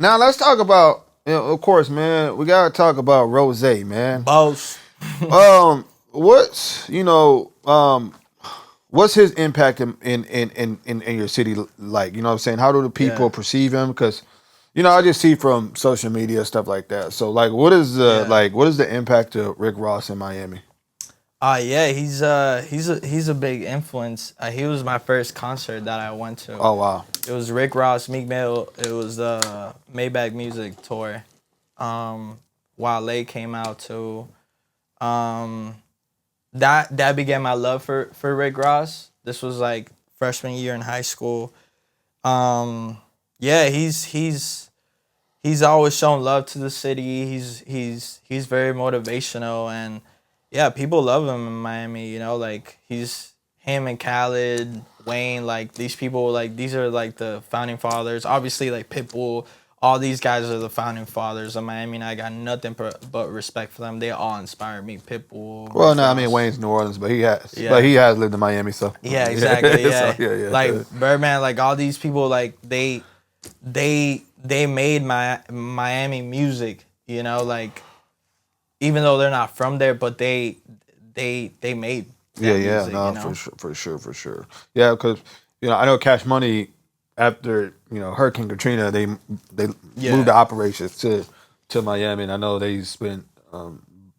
Now let's talk about, of course, man. We gotta talk about Rose, man. Boss. What's what's his impact in your city like? You know what I'm saying? How do the people Yeah. perceive him? Because I just see from social media stuff like that. So like, Yeah. what is the impact of Rick Ross in Miami? Yeah, he's a big influence. He was my first concert that I went to. Oh wow. It was Rick Ross, Meek Mill. It was the Maybach Music tour. Wale came out too. Um, that began my love for Rick Ross. This was like freshman year in high school. Yeah, he's always shown love to the city. He's very motivational, and yeah, people love him in Miami. Like he's him and Khaled, Wayne, like these people, like these are like the founding fathers. Obviously, like Pitbull, all these guys are the founding fathers of Miami, and I got nothing but respect for them. They all inspired me. Pitbull, Well, Rick no, I mean Ross. Wayne's New Orleans, but Yeah. he has lived in Miami, so Yeah, exactly. so, Yeah. yeah. Like Birdman, like all these people, like they made my Miami music, like even though they're not from there, but they made that music, no, for sure. Yeah, because I know Cash Money after Hurricane Katrina, they moved the operations to Miami, and I know they spent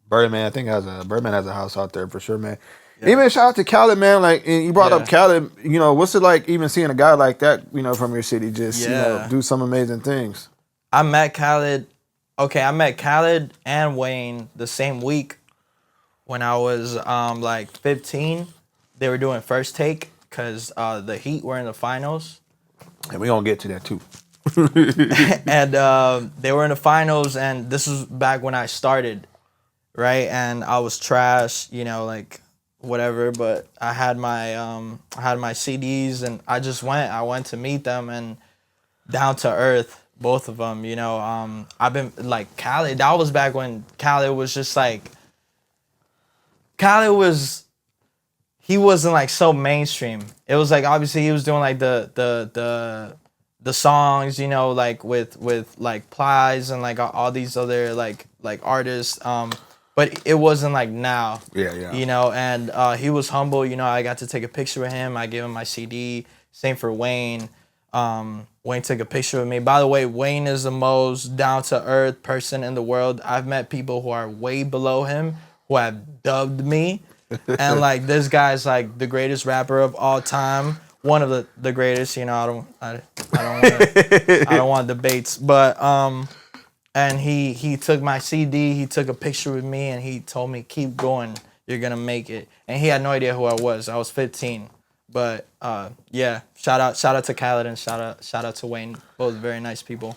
Birdman. I think Birdman has a house out there for sure, man. Yeah. Even shout out to Khaled, man. Like, and you brought up Khaled. What's it like even seeing a guy like that, from your city, just do some amazing things? I met Khaled. Okay, I met Khaled and Wayne the same week when I was like 15. They were doing First Take because the Heat were in the finals. And we're going to get to that too. And they were in the finals, and this was back when I started, right? And I was trash, like whatever, but I had my CDs, and I went to meet them, and down to earth, both of them, I've been like Khaled. That was back when Khaled was just like, he wasn't like so mainstream. It was like obviously he was doing like the songs, like with like Plies and like all these other like artists. But it wasn't like now. Yeah. And he was humble. I got to take a picture with him. I gave him my CD. Same for Wayne. Wayne took a picture with me. By the way, Wayne is the most down-to-earth person in the world. I've met people who are way below him who have dubbed me. And like this guy's like the greatest rapper of all time. One of the greatest, I don't want debates. But and he took my CD, he took a picture with me, and he told me, keep going, you're gonna make it. And he had no idea who I was. I was 15. But yeah, shout out to Khaled and shout out to Wayne. Both very nice people.